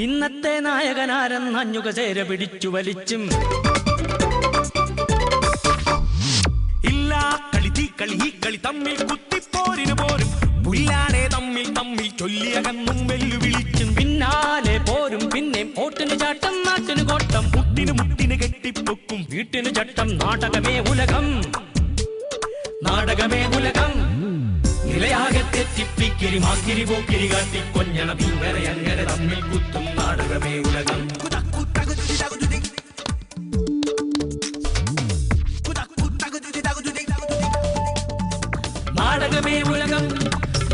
ഇന്നത്തെ നായകനാരെന്നഞ്ഞുക ചേര പിടിച്ചു വലിച്ചും ഇല്ല കളി തീ കളി ഈ കളി തമ്മിൽ കുത്തിപ്പോരിന് പോരും പുല്ലാണേ തമ്മിൽ തമ്മിൽ ചൊല്ലിയകന്നും വെല്ലുവിളിച്ചും പിന്നാലെ പോരും പിന്നെ ഓട്ടിന് ചാട്ടം നാട്ടിന് കോട്ടം മുട്ടിന് കെട്ടിപ്പൊക്കും വീട്ടിന് ചട്ടം നാടകമേ ഉലകം നാടകമേ ഉലകം നിലയാകെ തെറ്റിപ്പിക്കിരി മാക്കിരി പോക്കിരി കാട്ടി കൊഞ്ഞണ പിങ്ങനെ അങ്ങനെ തമ്മിൽ കുത്തും നാടകമേ ഉലകം നാടകമേ ഉലകം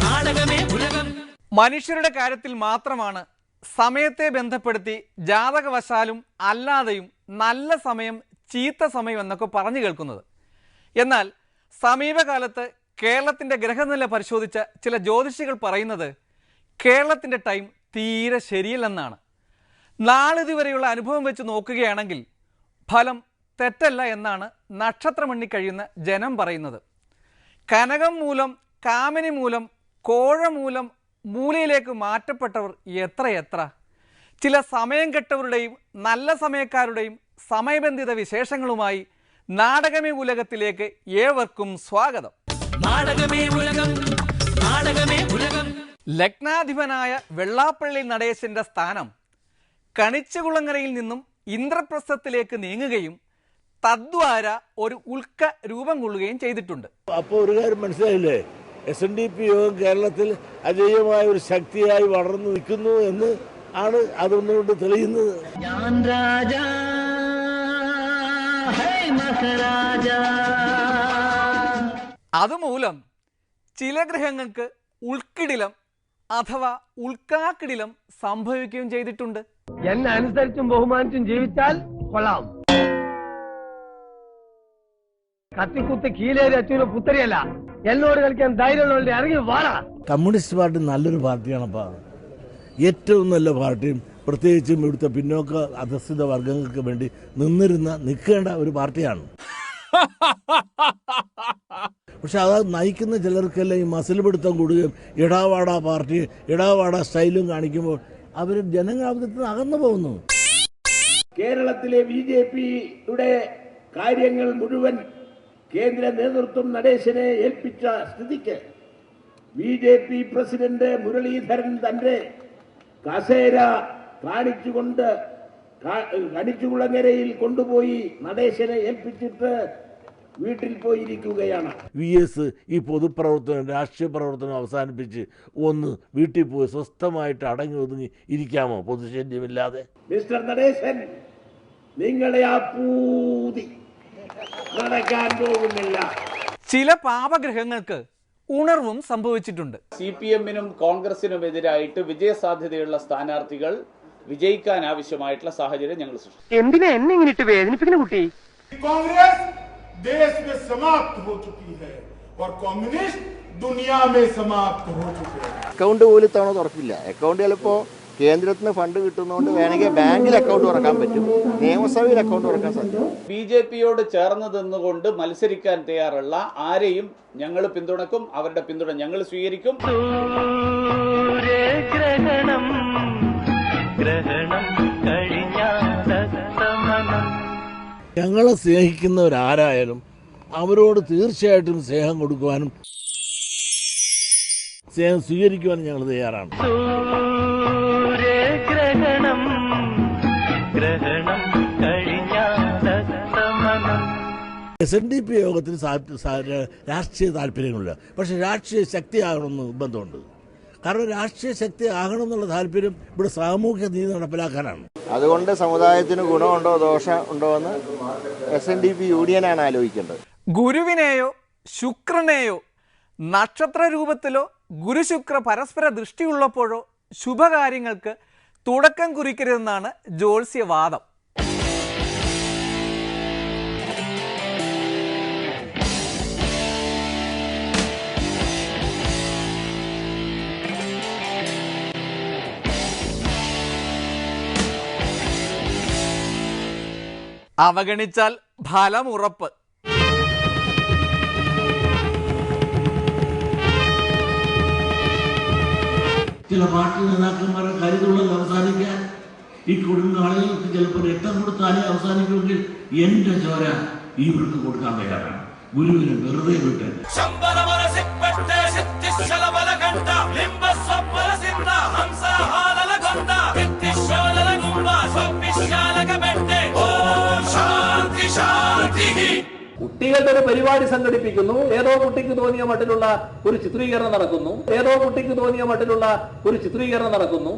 നാടകമേ ഉലകം. മനുഷ്യരുടെ കാര്യത്തിൽ മാത്രമാണ് സമയത്തെ ബന്ധപ്പെടുത്തി ജാതകവശാലും അല്ലാതെയും നല്ല സമയം ചീത്ത സമയം എന്നൊക്കെ പറഞ്ഞു കേൾക്കുന്നത്. എന്നാൽ സമീപകാലത്ത് കേരളത്തിൻ്റെ ഗ്രഹനില പരിശോധിച്ച ചില ജ്യോതിഷികൾ പറയുന്നത് കേരളത്തിൻ്റെ ടൈം തീരെ ശരിയല്ലെന്നാണ്. നാളിതുവരെയുള്ള അനുഭവം വെച്ച് നോക്കുകയാണെങ്കിൽ ഫലം തെറ്റല്ല എന്നാണ് നക്ഷത്രമെണ്ണി കഴിയുന്ന ജനം പറയുന്നത്. കനകം മൂലം, കാമിനി മൂലം, കോഴ മൂലം മൂലയിലേക്ക് മാറ്റപ്പെട്ടവർ എത്രയെത്ര. ചില സമയം കെട്ടവരുടെയും നല്ല സമയക്കാരുടെയും സമയബന്ധിത വിശേഷങ്ങളുമായി നാടകമേ ഉലകത്തിലേക്ക് ഏവർക്കും സ്വാഗതം. നാടകമേ ഉലകം നാടകമേ ഉലകം. ലഗ്നാധിപനായ വെള്ളാപ്പള്ളി നടേശന്റെ സ്ഥാനം കണിച്ചുകുളങ്ങരയിൽ നിന്നും ഇന്ദ്രപ്രസ്ഥത്തിലേക്ക് നീങ്ങുകയും തദ്വാര ഒരു ഉൽക്ക രൂപം കൊള്ളുകയും ചെയ്തിട്ടുണ്ട്. അപ്പോൾ ഒരു കാര്യം മനസ്സിലായില്ലേ, SNDP യോഗം കേരളത്തിൽ അജയ്യമായ ഒരു ശക്തിയായി വളർന്നു നിൽക്കുന്നു എന്ന് ആണ് അതൊന്നുകൊണ്ട് തെളിയുന്നത്. അതുമൂലം ചില ഗ്രഹങ്ങൾക്ക് ഉൾക്കിടിലം അഥവാ ഉൾക്കാക്കിടിലം സംഭവിക്കുകയും ചെയ്തിട്ടുണ്ട്. എന്നെ അനുസരിച്ചും ബഹുമാനിച്ചും ജീവിച്ചാൽ കൊള്ളാം. കത്തിക്കുത്തി കീലേരി അച്ഛനും പുത്തരിയല്ല. എന്നോട് കളിക്കാൻ ധൈര്യമുള്ളവരുടെ ഇറങ്ങി വാടാ. കമ്മ്യൂണിസ്റ്റ് പാർട്ടി നല്ലൊരു പാർട്ടിയാണപ്പാ, ഏറ്റവും നല്ല പാർട്ടിയും. പ്രത്യേകിച്ചും ഇവിടുത്തെ പിന്നോക്ക അധസ്ഥിത വർഗങ്ങൾക്ക് വേണ്ടി നിൽക്കേണ്ട ഒരു പാർട്ടിയാണ്. പക്ഷെ അത് നയിക്കുന്ന ചിലർക്കെല്ലാം ഈ മസിൽ പിടുത്തം കൂടുകയും ഇടാവാട പാർട്ടി ഇടാവാട സ്റ്റൈലും കാണിക്കുമ്പോൾ അവർ ജനങ്ങളുടെ അകന്നു പോകുന്നു. കേരളത്തിലെ BJPയുടെ കാര്യങ്ങൾ മുഴുവൻ കേന്ദ്ര നേതൃത്വം നടേശനെ ഏൽപ്പിച്ച സ്ഥിതിക്ക് BJP പ്രസിഡന്റ് മുരളീധരൻ തന്റെ കസേര കണിച്ചുകുളങ്ങരയിൽ കൊണ്ടുപോയി നടേശനെ ഏൽപ്പിച്ചിട്ട് വീട്ടിൽ പോയിരിക്കുകയാണ്. VS ഈ പൊതുപ്രവർത്തനം രാഷ്ട്രീയ പ്രവർത്തനം അവസാനിപ്പിച്ച് ഒന്ന് വീട്ടിൽ പോയി സ്വസ്ഥമായിട്ട് അടങ്ങി ഒതുങ്ങി ഇരിക്കാമോ പൊതുശല്യമില്ലാതെ? മിസ്റ്റർ നടേശൻ, നിങ്ങളെ ആ പൂതി നടക്കാൻ പോകുന്നില്ല. ചില പാപഗ്രഹങ്ങൾക്ക് ഉണർവും സംഭവിച്ചിട്ടുണ്ട്. CPM-നും കോൺഗ്രസിനുമെതിരായിട്ട് വിജയസാധ്യതയുള്ള സ്ഥാനാർത്ഥികൾ വിജയിക്കാൻ ആവശ്യമായിട്ടുള്ള സാഹചര്യം ഞങ്ങൾ സൃഷ്ടിച്ചു. എന്തിനാ എന്നെ ഇങ്ങനെ ഇട്ട് വേദനിപ്പിക്കുന്ന കുട്ടി? कांग्रेस देश में समाप्त हो चुकी है और कम्युनिस्ट दुनिया में समाप्त हो चुके हैं. അക്കൗണ്ട് പോലും തവണ തുറക്കില്ല. അക്കൗണ്ട് ചിലപ്പോൾ കേന്ദ്രത്തിൽ നിന്ന് ഫണ്ട് കിട്ടുന്നതുകൊണ്ട് വേണമെങ്കിൽ ബാങ്കിൽ അക്കൗണ്ട് തുറക്കാൻ പറ്റും, നിയമസഭയിൽ അക്കൗണ്ട് തുറക്കാൻ സാധിക്കും. BJP-യോട് ചേർന്ന് നിന്നുകൊണ്ട് മത്സരിക്കാൻ തയ്യാറുള്ള ആരെയും ഞങ്ങൾ പിന്തുണക്കും. അവരുടെ പിന്തുണ ഞങ്ങൾ സ്വീകരിക്കും. ഞങ്ങളെ സ്നേഹിക്കുന്നവരാരായാലും അവരോട് തീർച്ചയായിട്ടും സ്നേഹം കൊടുക്കുവാനും സ്നേഹം സ്വീകരിക്കുവാനും ഞങ്ങൾ തയ്യാറാണ്. SNDP യോഗത്തിന് രാഷ്ട്രീയ താല്പര്യങ്ങളില്ല, പക്ഷെ രാഷ്ട്രീയ ശക്തിയാകണമെന്ന് നിർബന്ധമുണ്ട്. കാരണം രാഷ്ട്രീയ ശക്തി ആകണം എന്നുള്ള താല്പര്യം ഇവിടെ സാമൂഹ്യ നീതി നടപ്പിലാക്കാനാണ്. അതുകൊണ്ട് സമുദായത്തിന് ഗുണമുണ്ടോ ദോഷം ഉണ്ടോ എന്ന് SNDP യൂണിയനാണ് ആലോചിക്കേണ്ടത്. ഗുരുവിനെയോ ശുക്രനെയോ നക്ഷത്ര രൂപത്തിലോ ഗുരുശുക്ര പരസ്പര ദൃഷ്ടിയുള്ളപ്പോഴോ ശുഭകാര്യങ്ങൾക്ക് തുടക്കം കുറിക്കരുതെന്നാണ് ജ്യോത്സ്യവാദം. അവഗണിച്ചാൽ ഫലമുറപ്പ്. ചില പാർട്ടി നേതാക്കന്മാരെ കരുതുള്ളത് അവസാനിക്കാൻ ഈ കൊടുക്കുന്ന ആളുകൾക്ക് ചിലപ്പോൾ രക്തം കൊടുത്താലേ അവസാനിക്കുമെങ്കിൽ എൻ്റെ ചോര ഇവർക്ക് കൊടുക്കാൻ തയ്യാറാണ്. ഗുരുവിനെ വെറുതെ വിട്ട് കുട്ടികളുടെ ഒരു പരിപാടി സംഘടിപ്പിക്കുന്നു, ഏതോ കുട്ടിക്ക് തോന്നിയ മട്ടിലുള്ള ഒരു ചിത്രീകരണം നടക്കുന്നു,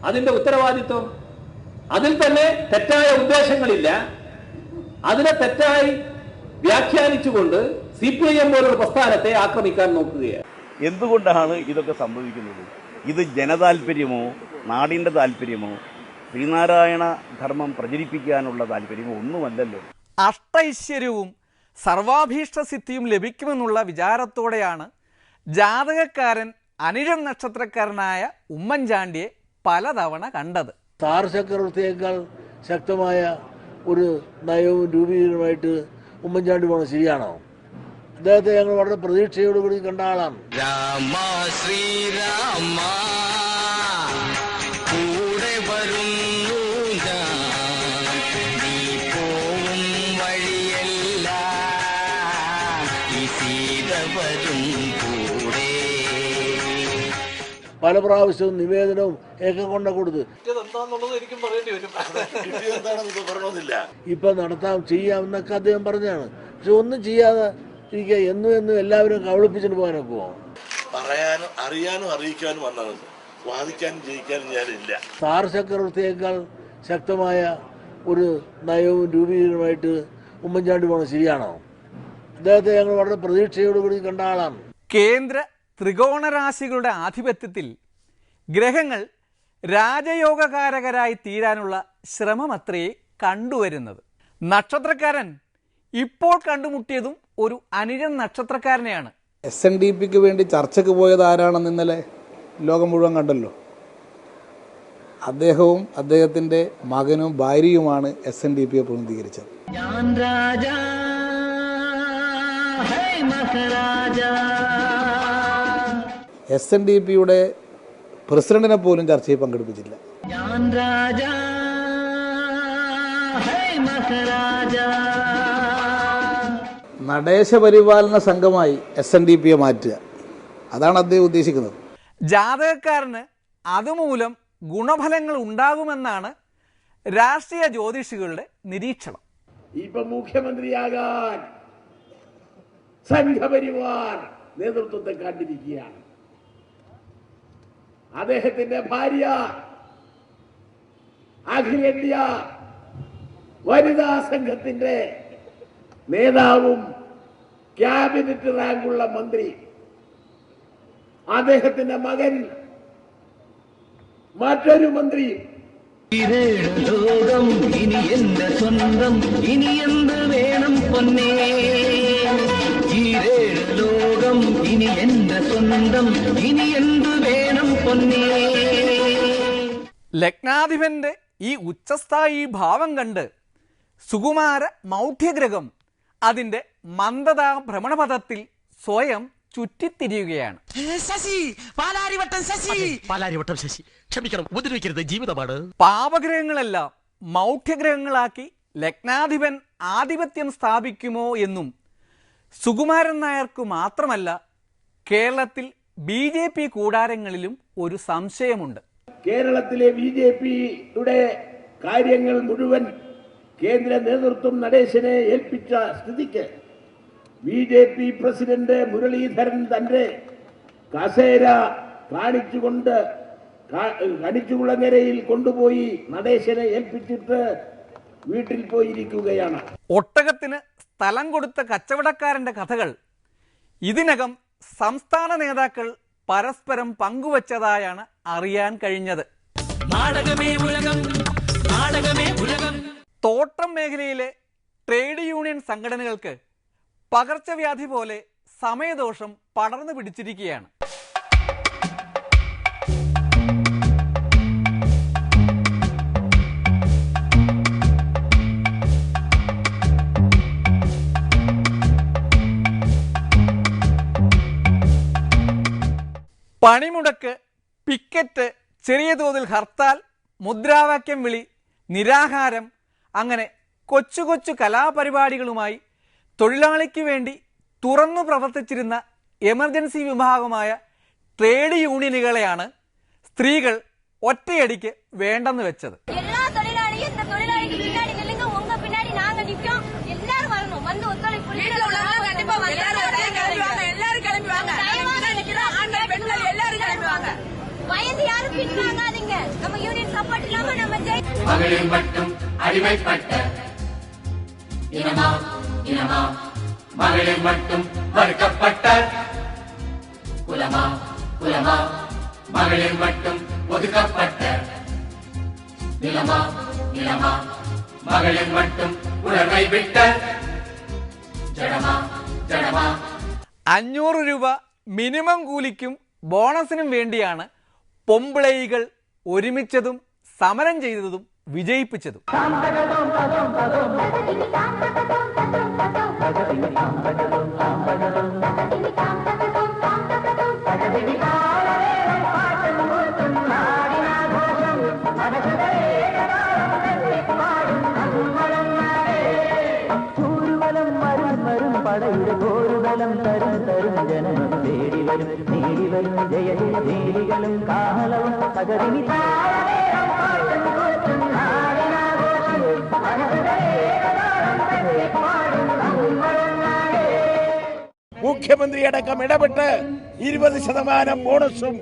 അതിന്റെ ഉത്തരവാദിത്വം, അതിൽ തന്നെ തെറ്റായ ഉദ്ദേശങ്ങളില്ല, അതിനെ തെറ്റായി വ്യാഖ്യാനിച്ചുകൊണ്ട് CPIM പോലൊരു പ്രസ്ഥാനത്തെ ആക്രമിക്കാൻ നോക്കുകയാണ്. എന്തുകൊണ്ടാണ് ഇതൊക്കെ സംഭവിക്കുന്നത്? ഇത് ജനതാൽപര്യമോ നാടിൻ്റെ താല്പര്യമോ ശ്രീനാരായണ ധർമ്മം പ്രചരിപ്പിക്കാനുള്ള താല്പര്യമോ ഒന്നുമല്ലല്ലോ. അഷ്ടൈശ്വര്യവും സർവാഭീഷ്ടസിദ്ധിയും ലഭിക്കുമെന്നുള്ള വിചാരത്തോടെയാണ് ജാതകക്കാരൻ അനിഴം നക്ഷത്രക്കാരനായ ഉമ്മൻചാണ്ടിയെ പലതവണ കണ്ടത്. സാർ ചക്രവർത്തിയേക്കാൾ ശക്തമായ ഒരു നയവും രൂപീകരണമായിട്ട് ഉമ്മൻചാണ്ടി പോകണം ശരിയാണോ? അദ്ദേഹത്തെ ഞങ്ങൾ വളരെ പ്രതീക്ഷയോടുകൂടി കണ്ട ആളാണ്. രാമ ശ്രീരാമ കൂടെ വരുന്നു നീ പോവും വഴിയല്ല സീത വരും കൂടെ. പല പ്രാവശ്യവും നിവേദനവും ഏക്കം കൊണ്ട കൊടുത്ത് ഇപ്പൊ നടത്താം ചെയ്യാമെന്നൊക്കെ അദ്ദേഹം പറഞ്ഞാണ്. പക്ഷെ ഒന്നും ചെയ്യാതെ ഇരിക്കുക എന്നും എല്ലാവരും കബളിപ്പിച്ചിട്ട് പോകാനൊക്കെ പോകും. പറയാനും അറിയാനും അറിയിക്കാനും വന്നത്, വാദിക്കാനും ജയിക്കാനും ഞാനില്ല. സാർ ചക്രവർത്തിയേക്കാൾ ശക്തമായ ഒരു നയവും രൂപീകരണമായിട്ട് ഉമ്മൻചാണ്ടി പോകണം ശരിയാണോ? അദ്ദേഹത്തെ ഞങ്ങൾ വളരെ പ്രതീക്ഷയോടുകൂടി കണ്ട ആളാണ്. കേന്ദ്ര ത്രികോണരാശികളുടെ ആധിപത്യത്തിൽ ഗ്രഹങ്ങൾ രാജയോഗകാരകരായി തീരാനുള്ള ശ്രമമത്രേ കണ്ടുവരുന്നത്. നക്ഷത്രക്കാരൻ ഇപ്പോൾ കണ്ടുമുട്ടിയതും ഒരു അനിഴം നക്ഷത്രക്കാരനെയാണ്. SNDPക്ക് വേണ്ടി ചർച്ചയ്ക്ക് പോയത് ആരാണെന്ന് ഇന്നലെ ലോകം മുഴുവൻ കണ്ടല്ലോ. അദ്ദേഹവും അദ്ദേഹത്തിൻ്റെ മകനും ഭാര്യയുമാണ് SNDPയെ പ്രതിനിധീകരിച്ചത്. SNDPയുടെ പ്രസിഡന്റിനെ പോലും ചർച്ചയിൽ പങ്കെടുപ്പിച്ചില്ല. നടേശ പരിപാലന സംഘമായി SNDPയെ മാറ്റുക, അതാണ് അദ്ദേഹം ഉദ്ദേശിക്കുന്നത്. ജാതകക്കാരന് അതുമൂലം ഗുണഫലങ്ങൾ ഉണ്ടാകുമെന്നാണ് രാഷ്ട്രീയ ജ്യോതിഷികളുടെ നിരീക്ഷണം. ഇപ്പൊ മുഖ്യമന്ത്രിയാകാൻ സംഘപരിവാർ നേതൃത്വത്തെ കണ്ടിരിക്കുകയാണ്. അദ്ദേഹത്തിന്റെ ഭാര്യ അഖിലേന്ത്യാ വനിതാ സംഘത്തിന്റെ നേതാവും ക്യാബിനറ്റ് റാങ്കുള്ള മന്ത്രി, അദ്ദേഹത്തിന്റെ മകൻ മറ്റൊരു മന്ത്രി. ലോകം ഇനി എന്റെ സ്വന്തം, ഇനി എന്ത് വേണം പൊന്നേ, ലോകം ഇനി എന്റെ സ്വന്തം, ഇനി എന്ത് വേണം പൊന്നേ. ലഗ്നാധിപന്റെ ഈ ഉച്ചസ്ഥായി ഭാവം കണ്ട് സുകുമാര മൗഢ്യഗ്രഹം അതിന്റെ മന്ദതാ ഭ്രമണപഥത്തിൽ സ്വയം ചുറ്റിത്തിരിയുകയാണ്. ക്ഷമിക്കണം, ഉപദ്രവിക്കരുത്, ജീവിതമാണ്. പാപഗ്രഹങ്ങളെല്ലാം മൗഢ്യഗ്രഹങ്ങളാക്കി ലഗ്നാധിപൻ ആധിപത്യം സ്ഥാപിക്കുമോ എന്നും സുകുമാരൻ നായർക്ക് മാത്രമല്ല കേരളത്തിൽ BJP കൂടാരങ്ങളിലും ഒരു സംശയമുണ്ട്. കേരളത്തിലെ BJPയുടെ കാര്യങ്ങൾ മുഴുവൻ കേന്ദ്ര നേതൃത്വം നടേശനെ ഏൽപ്പിച്ച സ്ഥിതിക്ക് BJP പ്രസിഡന്റ് മുരളീധരൻ തന്റെ കസേര കണിച്ചുകുളങ്ങരയിൽ കൊണ്ടുപോയി നടേശനെ ഏൽപ്പിച്ചിട്ട് വീട്ടിൽ പോയിരിക്കുകയാണ്. ഒട്ടകത്തിന് സ്ഥലം കൊടുത്ത കച്ചവടക്കാരന്റെ കഥകൾ ഇതിനകം സംസ്ഥാന നേതാക്കൾ പരസ്പരം പങ്കുവച്ചതായാണ് അറിയാൻ കഴിഞ്ഞത്. തോട്ടം മേഖലയിലെ ട്രേഡ് യൂണിയൻ സംഘടനകൾക്ക് പകർച്ചവ്യാധി പോലെ സമയദോഷം പടർന്നു പിടിച്ചിരിക്കുകയാണ്. പണിമുടക്ക്, പിക്കറ്റ്, ചെറിയ തോതിൽ ഹർത്താൽ, മുദ്രാവാക്യം വിളി, നിരാഹാരം, അങ്ങനെ കൊച്ചു കൊച്ചു കലാപരിപാടികളുമായി തൊഴിലാളിക്ക് വേണ്ടി തുറന്നു പ്രവർത്തിച്ചിരുന്ന എമർജൻസി വിഭാഗമായ ട്രേഡ് യൂണിയനുകളെയാണ് സ്ത്രീകൾ ഒറ്റയടിക്ക് വേണ്ടെന്ന് വെച്ചത്. மகளிர் மட்டும் அடிமைப்பட்ட இனமா இனமா, மகளிர் மட்டும் மறுக்கப்பட்ட குலமா குலமா, மகளிர் மட்டும் ஒதுக்கப்பட்ட நிலமா நிலமா, மகளிர் மட்டும் உணர்வை விட்ட ஜடமா ஜடமா. 500 രൂപ മിനിമം കൂലിക്കും ബോണസിനും വേണ്ടിയാണ് പൊമ്പിളൈകൾ ഒരുമിച്ചതും സമരം ചെയ്തതും വിജയിപ്പിച്ചതും. മുഖ്യമന്ത്രി അടക്കം ഇടപെട്ട് 20% ബോണസും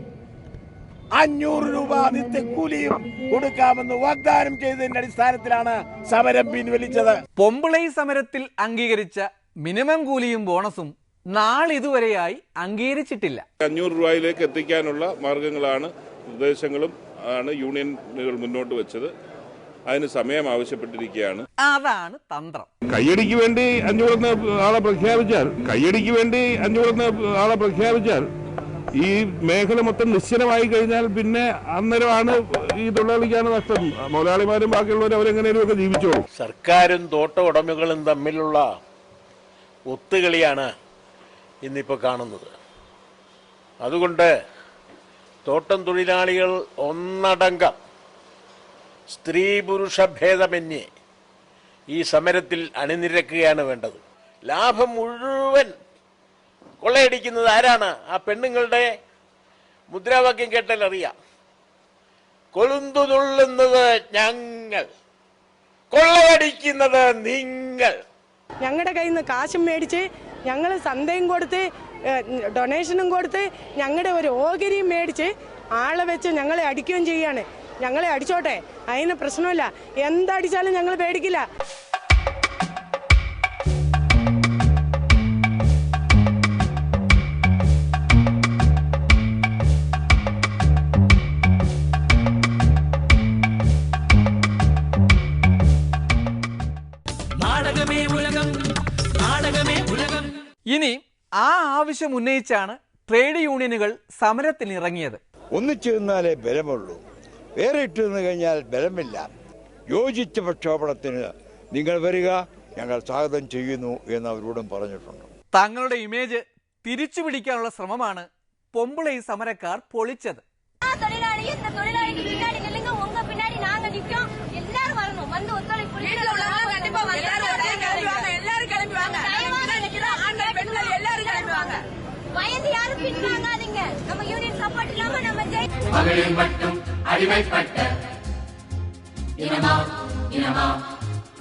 500 രൂപ നിത്യക്കൂലിയും കൊടുക്കാമെന്ന് വാഗ്ദാനം ചെയ്തതിന്റെ അടിസ്ഥാനത്തിലാണ് സമരം പിൻവലിച്ചത്. പൊമ്പിളൈ സമരത്തിൽ അംഗീകരിച്ച മിനിമം കൂലിയും ബോണസും നാളിതുവരെയായി അംഗീകരിച്ചിട്ടില്ല. 500 രൂപയിലേക്ക് എത്തിക്കാനുള്ള മാർഗങ്ങളാണ് നിർദ്ദേശങ്ങളും ആണ് യൂണിയനുകൾ മുന്നോട്ട് വെച്ചത്. അതിന് സമയം ആവശ്യപ്പെട്ടിരിക്കുകയാണ്. അതാണ് തന്ത്രം. കയ്യടിക്ക് വേണ്ടി 500 ആളെ പ്രഖ്യാപിച്ചാൽ ഈ മേഖല മൊത്തം നിശ്ചലമായി കഴിഞ്ഞാൽ പിന്നെ അന്നേരമാണ് ഈ തൊഴിലാളിക്കാണ് നഷ്ടം. മുതലാളിമാരും ബാക്കിയുള്ളവരും അവരെങ്ങനെയൊക്കെ ജീവിച്ചോളും. സർക്കാരും തോട്ട ഉടമകളും തമ്മിലുള്ള ഒത്തുകളിയാണ് ഇന്നിപ്പോൾ കാണുന്നത്. അതുകൊണ്ട് തോട്ടം തൊഴിലാളികൾ ഒന്നടങ്കം സ്ത്രീ പുരുഷ ഭേദമന്യേ ഈ സമരത്തിൽ അണിനിരക്കുകയാണ് വേണ്ടത്. ലാഭം മുഴുവൻ കൊള്ളയടിക്കുന്നത് ആരാണ്? ആ പെണ്ണുങ്ങളുടെ മുദ്രാവാക്യം കേട്ടാൽ അറിയാം. കൊളുന്തു തുള്ളുന്നത് ഞങ്ങൾ, കൊള്ളയടിക്കുന്നത് നിങ്ങൾ. ഞങ്ങളുടെ കയ്യിൽ നിന്ന് കാശും മേടിച്ച് ഞങ്ങൾ സന്ദയും കൊടുത്ത് ഡൊണേഷനും കൊടുത്ത് ഞങ്ങളുടെ ഒരു ഓഹരിയും മേടിച്ച് ആളെ വെച്ച് ഞങ്ങളെ അടിക്കുകയും ചെയ്യാണ്. ഞങ്ങളെ അടിച്ചോട്ടെ, അതിന് പ്രശ്നമില്ല. എന്തടിച്ചാലും ഞങ്ങൾ പേടിക്കില്ല. ഇനി ആ ആവശ്യം ഉന്നയിച്ചാണ് ട്രേഡ് യൂണിയനുകൾ സമരത്തിനിറങ്ങിയത്. ഒന്നിച്ചു നിന്നാലേ ബലമുള്ളൂ, വേറെ ഇട്ടു നിന്ന് കഴിഞ്ഞാൽ ബലമില്ല. യോജിച്ച പ്രക്ഷോഭത്തിന് നിങ്ങൾ വരിക, ഞങ്ങൾ സ്വാഗതം ചെയ്യുന്നു എന്ന് അവരോടും പറഞ്ഞിട്ടുണ്ട്. തങ്ങളുടെ ഇമേജ് തിരിച്ചു പിടിക്കാനുള്ള ശ്രമമാണ് പൊമ്പിളൈ സമരക്കാർ പൊളിച്ചത്. மகளிர் மட்டும் அடிமைப்பட்ட இனமா இனமா,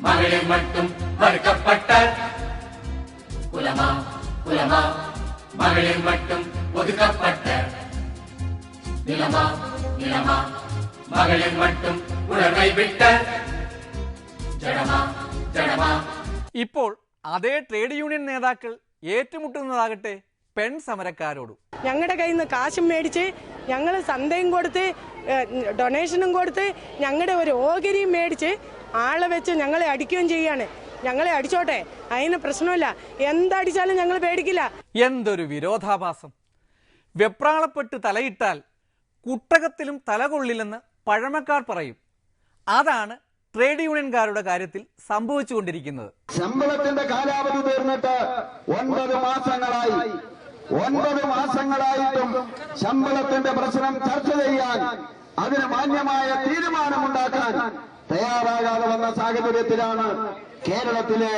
மகளிர் மட்டும் மறுக்கப்பட்ட குலமா குலமா, மகளிர் மட்டும் ஒதுக்கப்பட்ட நிலமா நிலமா, மகளிர் மட்டும் உணர்வை விட்ட ஜடமா ஜடமா. ഇപ്പോൾ അതേ ട്രേഡ് യൂണിയൻ നേതാക്കൾ ഏറ്റുമുട്ടുന്നതാകട്ടെ പെൺ സമരക്കാരോട്. ഞങ്ങളുടെ കയ്യിൽ നിന്ന് കാശും മേടിച്ച് ഞങ്ങൾ സന്ദയും കൊടുത്ത് ഡൊണേഷനും കൊടുത്ത് ഞങ്ങളുടെ ഒരു ഓഹരിയും മേടിച്ച് ആളെ വെച്ച് ഞങ്ങളെ അടിക്കുകയും ചെയ്യാണ്. ഞങ്ങളെ അടിച്ചോട്ടെ, അതിന് പ്രശ്നമില്ല. എന്തടിച്ചാലും ഞങ്ങൾ പേടിക്കില്ല. എന്തൊരു വിരോധാഭാസം! വെപ്രാളപ്പെട്ട് തലയിട്ടാൽ കുട്ടകത്തിലും തലകൊള്ളില്ലെന്ന് പഴമക്കാർ പറയും. അതാണ് ട്രേഡ് യൂണിയൻകാരുടെ കാര്യത്തിൽ സംഭവിച്ചുകൊണ്ടിരിക്കുന്നത്. ശമ്പളത്തിന്റെ കാലാവധി തീർന്നിട്ട് 9 മാസങ്ങളായി 9 മാസങ്ങളായിട്ടും ശമ്പളത്തിന്റെ പ്രശ്നം ചർച്ച ചെയ്യാൻ, അതിന് മാന്യമായ തീരുമാനമുണ്ടാക്കാൻ തയ്യാറാകാതെ വന്ന സാഹചര്യത്തിലാണ് കേരളത്തിലെ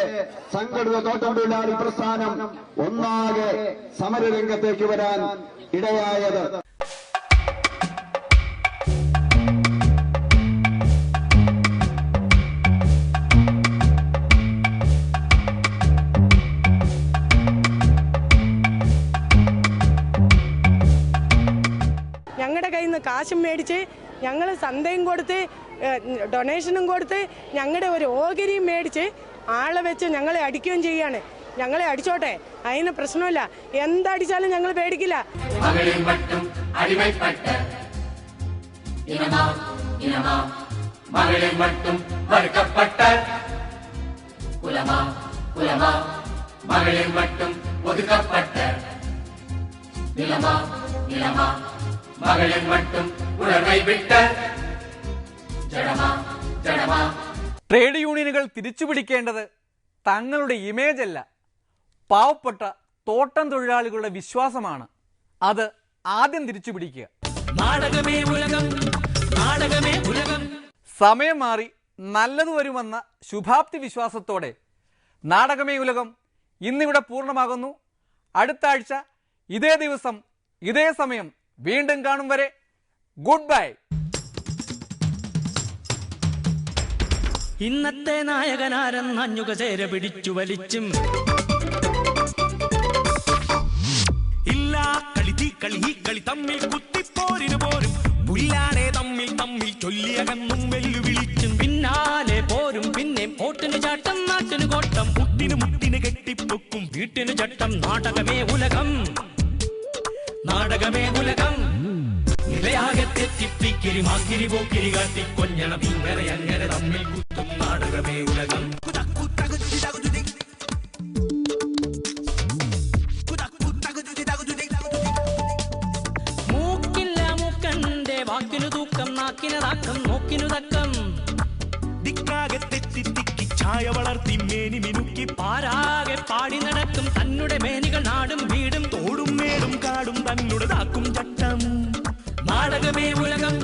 സംഘടിത തോട്ടം തൊഴിലാളി പ്രസ്ഥാനം ഒന്നാകെ സമരരംഗത്തേക്ക് വരാൻ ഇടയായത്. ഞങ്ങളുടെ കയ്യിൽ നിന്ന് കാശും മേടിച്ച് ഞങ്ങൾ സന്ദയും കൊടുത്ത് ഡൊണേഷനും കൊടുത്ത് ഞങ്ങളുടെ ഒരു ഓഹരിയും മേടിച്ച് ആളെ വെച്ച് ഞങ്ങളെ അടിക്കുകയും ചെയ്യാണ്. ഞങ്ങളെ അടിച്ചോട്ടെ, അതിന് പ്രശ്നമില്ല. എന്തടിച്ചാലും ഞങ്ങൾ പേടിക്കില്ല. ട്രേഡ് യൂണിയനുകൾ തിരിച്ചുപിടിക്കേണ്ടത് തങ്ങളുടെ ഇമേജ് അല്ല, പാവപ്പെട്ട തോട്ടം തൊഴിലാളികളുടെ വിശ്വാസമാണ്. അത് ആദ്യം തിരിച്ചുപിടിക്കുക. സമയം മാറി നല്ലത് വരുമെന്ന ശുഭാപ്തി വിശ്വാസത്തോടെ നാടകമേ ഉലകം ഇന്നിവിടെ പൂർണ്ണമാകുന്നു. അടുത്ത ആഴ്ച ഇതേ ദിവസം ഇതേ സമയം വീണ്ടും കാണും വരെ ഗുഡ് ബൈ. ഇന്നത്തെ നായകനാരെന്ന് അഞ്ഞുക ചേര പിടിച്ചു വലിച്ചും ഇല്ല കളി തമ്മിൽ കുത്തിപ്പോരിന് പോരും പുല്ലാണേ തമ്മിൽ ചൊല്ലിയകന്നും വെല്ലുവിളിച്ചും പിന്നാലെ പോരും പിന്നെയും ഓട്ടിന് ചാട്ടം നാട്ടിന് കോട്ടം മുട്ടിന് കെട്ടിപ്പൊക്കും വീട്ടിന് ചട്ടം. നാടകമേ ഉലകം നിലയാകെ തെറ്റിപ്പിക്കിരി മാക്കിരി പോക്കിരി കാട്ടി കൊഞ്ഞണം ഇങ്ങനെ അങ്ങനെ തമ്മിൽ കുത്തും. നാടകമേ ഉലകം. മൂക്കില്ല മൂക്കന്റെ വാക്കിനു തൂക്കം, നാക്കിന് താക്കം, നോക്കിനു തക്കം. ദിക്കാകെ തെറ്റി ചായ വളർത്തി മേനി മിനുക്കി പാരാകെ പാടി നടക്കും. തന്നുടെ മേനികൾ നാടും വീടും തോടും മേടും കാടും തന്നുടെ താക്കും ചട്ടം. നാടകമേ ഉലകം.